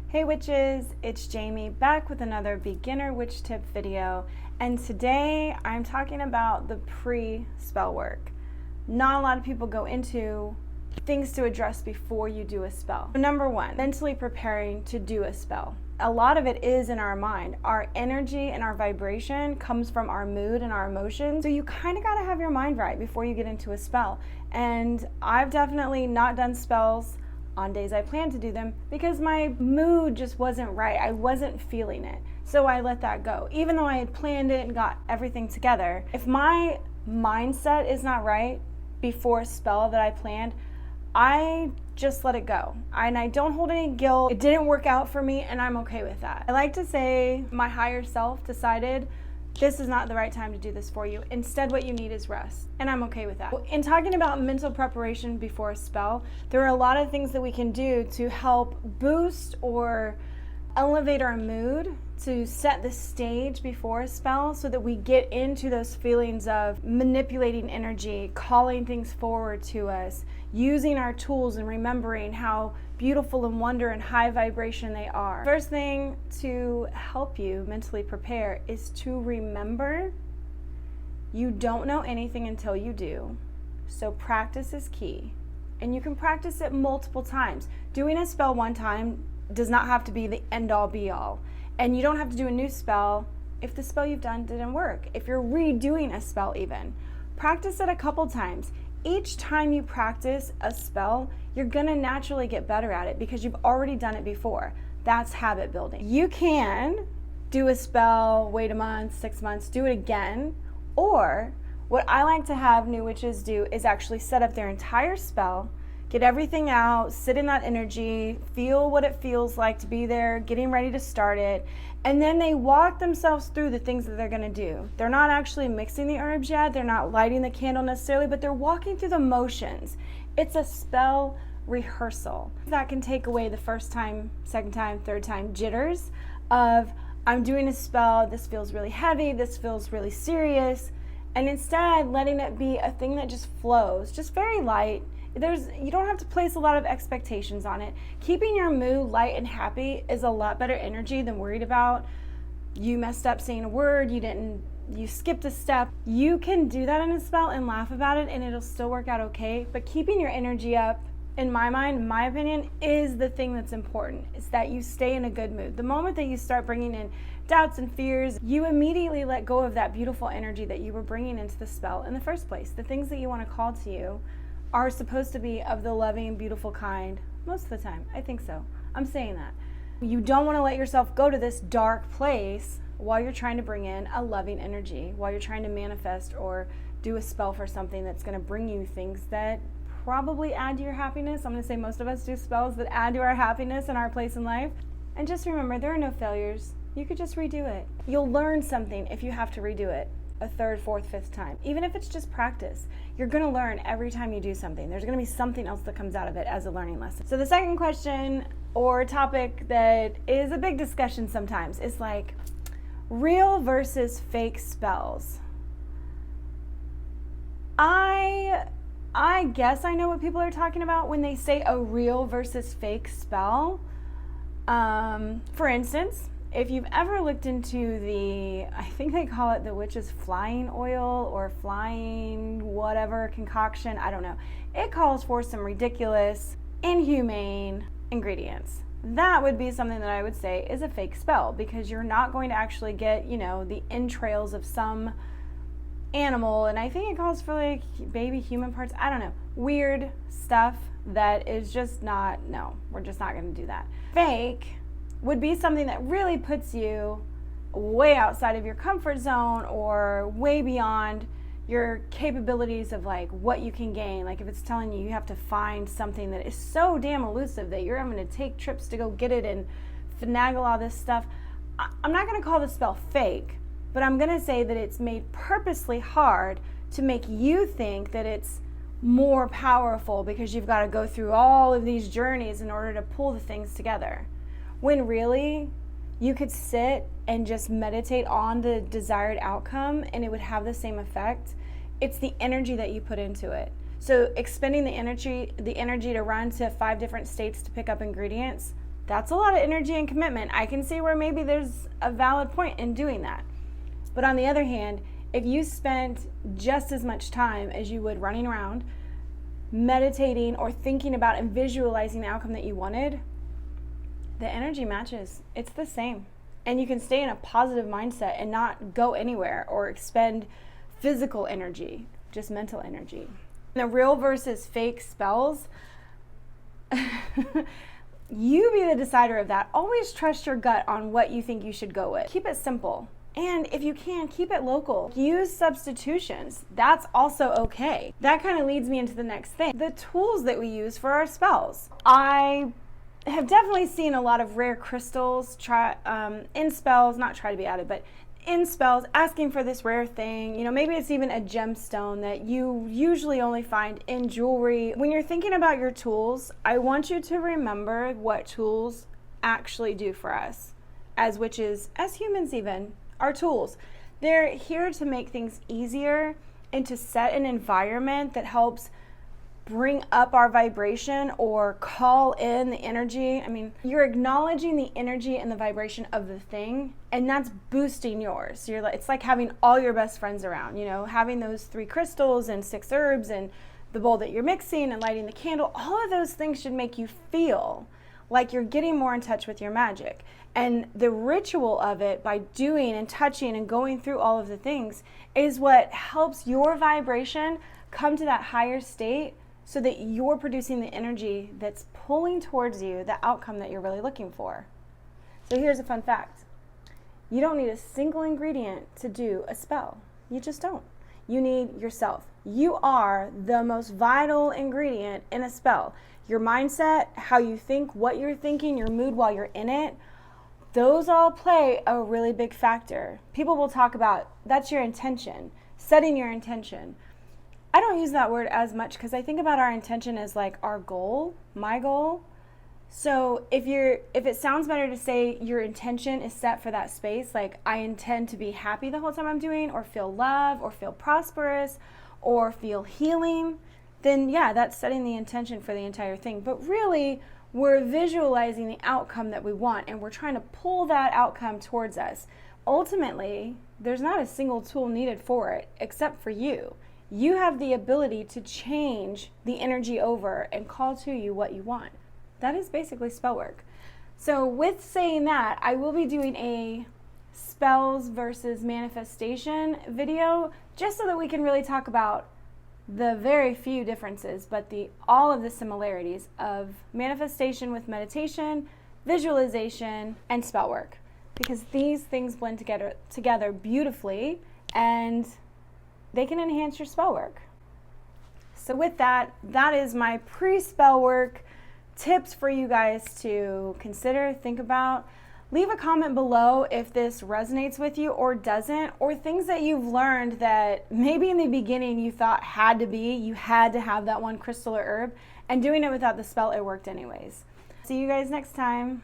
Hey witches, it's Jamie back with another beginner witch tip video, and today I'm talking about the pre-spell work. Not a lot of people go into things to address before you do a spell. Number one, mentally preparing to do a spell. A lot of it is in our mind. Our energy and our vibration comes from our mood and our emotions. So you kind of got to have your mind right before you get into a spell. And I've definitely not done spells on days I planned to do them because my mood just wasn't right. I wasn't feeling it. So I let that go. Even though I had planned it and got everything together, if my mindset is not right before a spell that I planned, I just let it go. And I don't hold any guilt. It didn't work out for me, and I'm okay with that. I like to say my higher self decided this is not the right time to do this for you. Instead, what you need is rest. And I'm okay with that. In talking about mental preparation before a spell, there are a lot of things that we can do to help boost or elevate our mood, to set the stage before a spell so that we get into those feelings of manipulating energy, calling things forward to us, using our tools and remembering how beautiful and wonder and high vibration they are. First thing to help you mentally prepare is to remember you don't know anything until you do. So practice is key. And you can practice it multiple times. Doing a spell one time does not have to be the end all be all. And you don't have to do a new spell if the spell you've done didn't work. If you're redoing a spell even, practice it a couple times. Each time you practice a spell, you're gonna naturally get better at it because you've already done it before. That's habit building. You can do a spell, wait a month, 6 months, do it again. Or what I like to have new witches do is actually set up their entire spell, get everything out, sit in that energy, feel what it feels like to be there, getting ready to start it, and then they walk themselves through the things that they're gonna do. They're not actually mixing the herbs yet, they're not lighting the candle necessarily, but they're walking through the motions. It's a spell rehearsal. That can take away the first time, second time, third time jitters of, I'm doing a spell, this feels really heavy, this feels really serious, and instead letting it be a thing that just flows, just very light. You don't have to place a lot of expectations on it. Keeping your mood light and happy is a lot better energy than worried about you messed up saying a word, you skipped a step. You can do that in a spell and laugh about it and it'll still work out okay. But keeping your energy up, in my mind, my opinion, is the thing that's important. Is that you stay in a good mood. The moment that you start bringing in doubts and fears, you immediately let go of that beautiful energy that you were bringing into the spell in the first place. The things that you want to call to you are supposed to be of the loving, beautiful kind most of the time. I think so. I'm saying that. You don't want to let yourself go to this dark place while you're trying to bring in a loving energy, while you're trying to manifest or do a spell for something that's going to bring you things that probably add to your happiness. I'm going to say most of us do spells that add to our happiness and our place in life. And just remember, there are no failures. You could just redo it. You'll learn something if you have to redo it a third, fourth, fifth time. Even if it's just practice, you're gonna learn every time you do something. There's gonna be something else that comes out of it as a learning lesson. So the second question or topic that is a big discussion sometimes is like real versus fake spells. I guess I know what people are talking about when they say a real versus fake spell. For instance, if you've ever looked into I think they call it the witch's flying oil or flying whatever concoction, I don't know. It calls for some ridiculous, inhumane ingredients. That would be something that I would say is a fake spell because you're not going to actually get, the entrails of some animal, and I think it calls for like baby human parts. I don't know. Weird stuff that is just no, we're just not going to do that. Fake would be something that really puts you way outside of your comfort zone or way beyond your capabilities of like what you can gain. Like if it's telling you have to find something that is so damn elusive that you're having to take trips to go get it and finagle all this stuff. I'm not going to call the spell fake, but I'm going to say that it's made purposely hard to make you think that it's more powerful because you've got to go through all of these journeys in order to pull the things together. When really, you could sit and just meditate on the desired outcome and it would have the same effect. It's the energy that you put into it. So expending the energy to run to 5 different states to pick up ingredients, That's a lot of energy and commitment. I can see where maybe there's a valid point in doing that. But on the other hand, if you spent just as much time as you would running around, meditating or thinking about and visualizing the outcome that you wanted, the energy matches. It's the same. And you can stay in a positive mindset and not go anywhere or expend physical energy, just mental energy. The real versus fake spells, you be the decider of that. Always trust your gut on what you think you should go with. Keep it simple. And if you can, keep it local. Use substitutions. That's also okay. That kind of leads me into the next thing. The tools that we use for our spells. I have definitely seen a lot of rare crystals in spells, not try to be added, but in spells, asking for this rare thing. Maybe it's even a gemstone that you usually only find in jewelry. When you're thinking about your tools, I want you to remember what tools actually do for us as witches, as humans even. Our tools. They're here to make things easier and to set an environment that helps bring up our vibration or call in the energy. You're acknowledging the energy and the vibration of the thing, and that's boosting yours. It's like having all your best friends around, having those 3 crystals and 6 herbs and the bowl that you're mixing and lighting the candle. All of those things should make you feel like you're getting more in touch with your magic. And the ritual of it, by doing and touching and going through all of the things, is what helps your vibration come to that higher state so that you're producing the energy that's pulling towards you the outcome that you're really looking for. So here's a fun fact. You don't need a single ingredient to do a spell. You just don't. You need yourself. You are the most vital ingredient in a spell. Your mindset, how you think, what you're thinking, your mood while you're in it, those all play a really big factor. People will talk about, that's your intention, setting your intention. I don't use that word as much because I think about our intention as like our goal, my goal. So if it sounds better to say your intention is set for that space, like I intend to be happy the whole time I'm doing, or feel love, or feel prosperous, or feel healing, then yeah, that's setting the intention for the entire thing. But really, we're visualizing the outcome that we want, and we're trying to pull that outcome towards us. Ultimately, there's not a single tool needed for it except for you. You have the ability to change the energy over and call to you what you want. That is basically spell work. So with saying that, I will be doing a spells versus manifestation video just so that we can really talk about the very few differences, but all of the similarities of manifestation with meditation, visualization, and spell work. Because these things blend together beautifully, and they can enhance your spell work. So with that is my pre-spell work tips for you guys to consider, think about. Leave a comment below if this resonates with you or doesn't, or things that you've learned that maybe in the beginning you thought you had to have that one crystal or herb, and doing it without the spell, it worked anyways. See you guys next time.